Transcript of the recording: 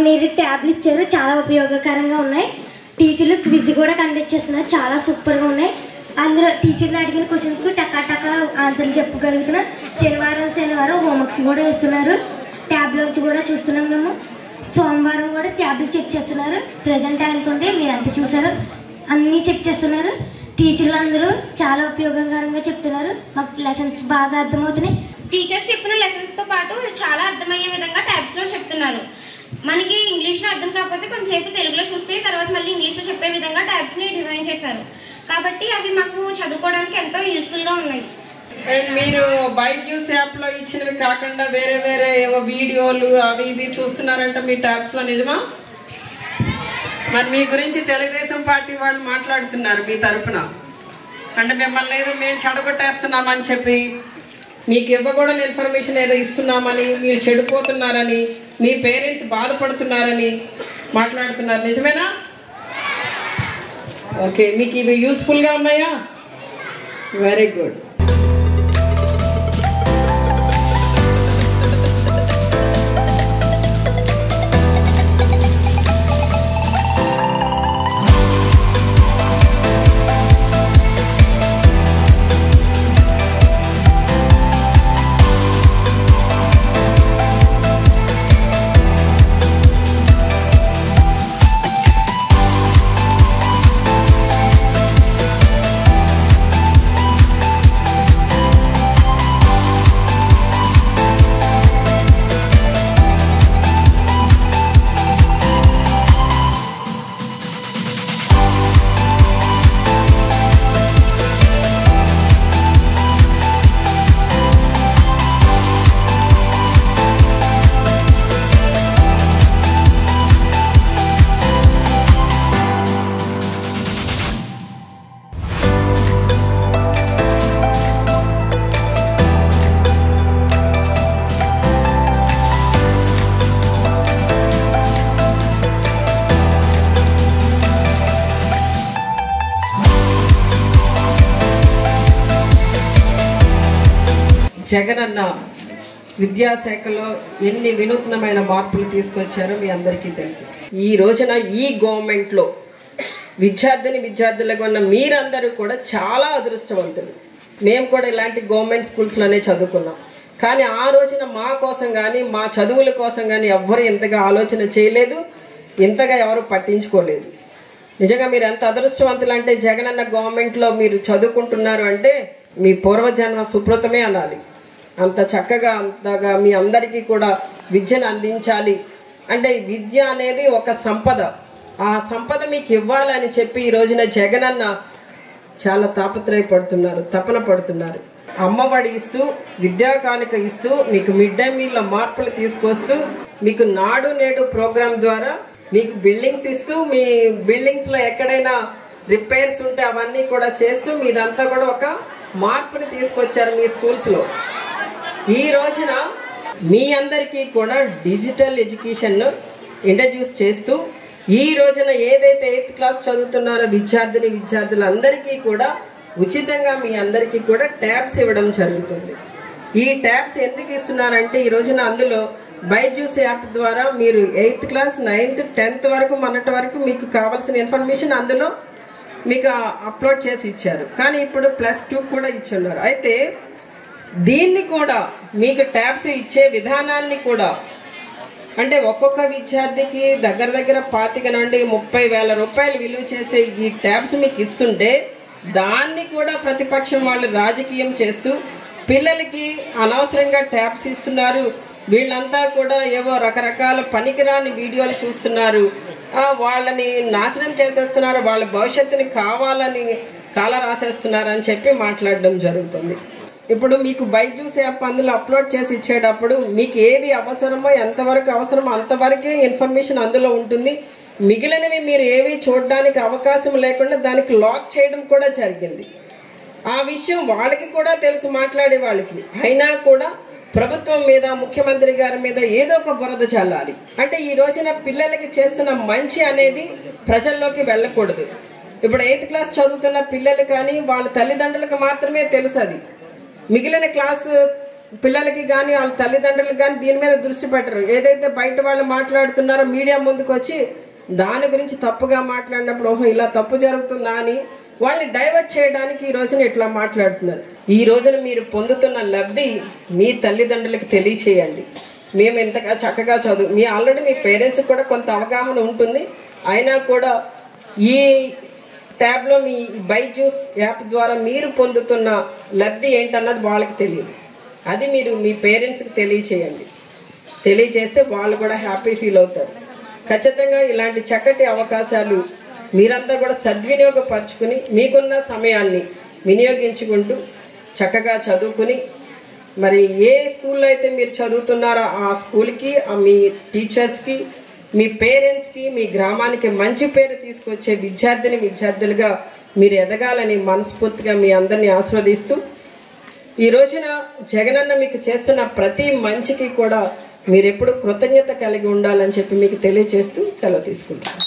నీరు ట్యాబ్లు ఇచ్చారు, చాలా ఉపయోగకరంగా ఉన్నాయి. టీచర్లు క్విజ్ కూడా కండక్ట్ చేస్తున్నారు, చాలా సూపర్గా ఉన్నాయి. అందులో టీచర్లు అడిగిన క్వశ్చన్స్కి టకా ఆన్సర్లు చెప్పగలుగుతున్నారు. శనివారం హోంవర్క్స్ కూడా వేస్తున్నారు. ట్యాబ్లోంచి కూడా చూస్తున్నాం మేము. సోమవారం కూడా ట్యాబ్లు చెక్ చేస్తున్నారు. ప్రజెంట్ ఆయనతోంటే మీరు అంతా చూసారు, అన్నీ చెక్ చేస్తున్నారు. టీచర్లు అందరూ చాలా ఉపయోగకరంగా చెప్తున్నారు. మాకు లెసన్స్ బాగా అర్థమవుతున్నాయి. టీచర్స్ చెప్పిన లెసన్స్తో పాటు చాలా అర్థమయ్యే విధంగా ట్యాబ్స్లో చెప్తున్నారు. మనకి ఇంగ్లీష్లో అర్థం కాకపోతే కొంతసేపు తెలుగులో చూసుకుని తర్వాత మళ్ళీ ఇంగ్లీష్లో చెప్పే విధంగా ట్యాబ్స్ని డిజైన్ చేశారు. కాబట్టి అవి మాకు చదువుకోవడానికి ఎంతో యూస్ఫుల్గా ఉన్నాయి. మీరు బైజూస్ యాప్లో ఇచ్చినవి కాకుండా వేరే వేరే ఏవో వీడియోలు అవి ఇవి చూస్తున్నారంట మీ ట్యాబ్స్లో, నిజమా? మరి మీ గురించి తెలుగుదేశం పార్టీ వాళ్ళు మాట్లాడుతున్నారు మీ తరఫున. అంటే మిమ్మల్ని ఏదో మేము చెడగొట్టేస్తున్నామని చెప్పి, మీకు ఇవ్వకూడని ఇన్ఫర్మేషన్ ఏదో ఇస్తున్నామని, మీరు చెడిపోతున్నారని, మీ పేరెంట్స్ బాధపడుతున్నారని మాట్లాడుతున్నారు. నిజమేనా? ఓకే, మీకు ఇవి యూస్ఫుల్గా ఉన్నాయా? Very good. జగనన్న విద్యాశాఖలో ఎన్ని వినూత్నమైన మార్పులు తీసుకొచ్చారో మీ అందరికీ తెలుసు. ఈ రోజున ఈ గవర్నమెంట్లో విద్యార్థులుగా ఉన్న మీరందరూ కూడా చాలా అదృష్టవంతులు. మేము కూడా ఇలాంటి గవర్నమెంట్ స్కూల్స్లోనే చదువుకున్నాం. కానీ ఆ రోజున మా కోసం కానీ మా చదువుల కోసం కానీ ఎవ్వరు ఇంతగా ఆలోచన చేయలేదు, ఇంతగా ఎవరు పట్టించుకోలేదు. నిజంగా మీరు ఎంత అదృష్టవంతులు అంటే, జగనన్న గవర్నమెంట్లో మీరు చదువుకుంటున్నారు అంటే మీ పూర్వజన్మ సుకృతమే అనాలి. అంత చక్కగా అంతగా మీ అందరికీ కూడా విద్యను అందించాలి అంటే, విద్య అనేది ఒక సంపద. ఆ సంపద మీకు ఇవ్వాలని చెప్పి ఈ రోజున జగనన్న చాలా తపన పడుతున్నారు. అమ్మఒడి ఇస్తూ, విద్యా కానుక ఇస్తూ, మీకు మిడ్ డే మీల్లో మార్పులు తీసుకొస్తూ, మీకు నాడు నేడు ప్రోగ్రాం ద్వారా మీకు బిల్డింగ్స్ ఇస్తూ, మీ బిల్డింగ్స్లో ఎక్కడైనా రిపేర్స్ ఉంటే అవన్నీ కూడా చేస్తూ మీదంతా కూడా ఒక మార్పుని తీసుకొచ్చారు మీ స్కూల్స్లో. ఈ రోజున మీ అందరికీ కూడా డిజిటల్ ఎడ్యుకేషన్ ఇంట్రడ్యూస్ చేస్తూ, ఈ రోజున ఏదైతే 8th క్లాస్ చదువుతున్నారో విద్యార్థులందరికీ కూడా ఉచితంగా మీ అందరికీ కూడా ట్యాబ్స్ ఇవ్వడం జరుగుతుంది. ఈ ట్యాబ్స్ ఎందుకు ఇస్తున్నారంటే, ఈ రోజున అందులో బైజూస్ యాప్ ద్వారా మీరు 8th క్లాస్ 9th 10th వరకు మొన్నటి వరకు మీకు కావాల్సిన ఇన్ఫర్మేషన్ అందులో మీకు అప్లోడ్ చేసి ఇచ్చారు. కానీ ఇప్పుడు +2 కూడా ఇచ్చున్నారు. అయితే దీన్ని కూడా మీకు ట్యాబ్స్ ఇచ్చే విధానాన్ని కూడా, అంటే ఒక్కొక్క విద్యార్థికి దగ్గర 25 నుండి 30,000 రూపాయలు విలువ చేసే ఈ ట్యాబ్స్ మీకు ఇస్తుంటే, దాన్ని కూడా ప్రతిపక్షం వాళ్ళు రాజకీయం చేస్తూ పిల్లలకి అనవసరంగా ట్యాబ్స్ ఇస్తున్నారు, వీళ్ళంతా కూడా ఏవో రకరకాల పనికిరాని వీడియోలు చూస్తున్నారు, వాళ్ళని నాశనం చేసేస్తున్నారు, వాళ్ళ భవిష్యత్తుని కావాలని కాల రాసేస్తున్నారు అని చెప్పి మాట్లాడడం జరుగుతుంది. ఇప్పుడు మీకు బైజూస్ యాప్ అందులో అప్లోడ్ చేసి ఇచ్చేటప్పుడు మీకు ఏది అవసరమో, ఎంతవరకు అవసరమో అంతవరకే ఇన్ఫర్మేషన్ అందులో ఉంటుంది. మిగిలినవి మీరు ఏవి చూడడానికి అవకాశం లేకుండా దానికి లాక్ చేయడం కూడా జరిగింది. ఆ విషయం వాళ్ళకి కూడా తెలుసు, మాట్లాడే వాళ్ళకి. అయినా కూడా ప్రభుత్వం మీద, ముఖ్యమంత్రి గారి మీద ఏదో ఒక బురద చల్లాలి. అంటే ఈ రోజున పిల్లలకి చేస్తున్న మంచి అనేది ప్రజల్లోకి వెళ్ళకూడదు. ఇప్పుడు 8th క్లాస్ చదువుతున్న పిల్లలు కానీ వాళ్ళ తల్లిదండ్రులకు మాత్రమే తెలుసు అది. మిగిలిన క్లాస్ పిల్లలకి కానీ వాళ్ళ తల్లిదండ్రులకు కానీ దీని మీద దృష్టి పెట్టరు. ఏదైతే బయట వాళ్ళు మాట్లాడుతున్నారో మీడియా ముందుకు వచ్చి దాని గురించి తప్పుగా మాట్లాడినప్పుడు ఓహో ఇలా తప్పు జరుగుతుందా అని వాళ్ళని డైవర్ట్ చేయడానికి ఈ రోజున ఇట్లా మాట్లాడుతున్నారు. ఈ రోజున మీరు పొందుతున్న లబ్ధి మీ తల్లిదండ్రులకి తెలియచేయండి. మేము ఇంతగా చక్కగా మీ ఆల్రెడీ మీ పేరెంట్స్కి కూడా కొంత అవగాహన ఉంటుంది, అయినా కూడా ఈ ట్యాబ్లో మీ బైజూస్ యాప్ ద్వారా మీరు పొందుతున్న లబ్ధి ఏంటన్నది వాళ్ళకి తెలియదు. అది మీరు మీ పేరెంట్స్కి తెలియచేయండి. తెలియచేస్తే వాళ్ళు కూడా హ్యాపీ ఫీల్ అవుతారు. ఖచ్చితంగా ఇలాంటి చక్కటి అవకాశాలు మీరంతా కూడా సద్వినియోగపరుచుకుని మీకున్న సమయాన్ని వినియోగించుకుంటూ చక్కగా చదువుకుని మరి ఏ స్కూల్లో అయితే మీరు చదువుతున్నారో ఆ స్కూల్కి, మీ టీచర్స్కి, మీ పేరెంట్స్కి, మీ గ్రామానికి మంచి పేరు తీసుకొచ్చే విద్యార్థులుగా మీరు ఎదగాలని మనస్ఫూర్తిగా మీ అందరినీ ఆస్వాదిస్తూ ఈ రోజున జగనన్న మీకు చేస్తున్న ప్రతి మంచికి కూడా మీరు ఎప్పుడు కృతజ్ఞత కలిగి ఉండాలని చెప్పి మీకు తెలియజేస్తూ సెలవు తీసుకుంటాను.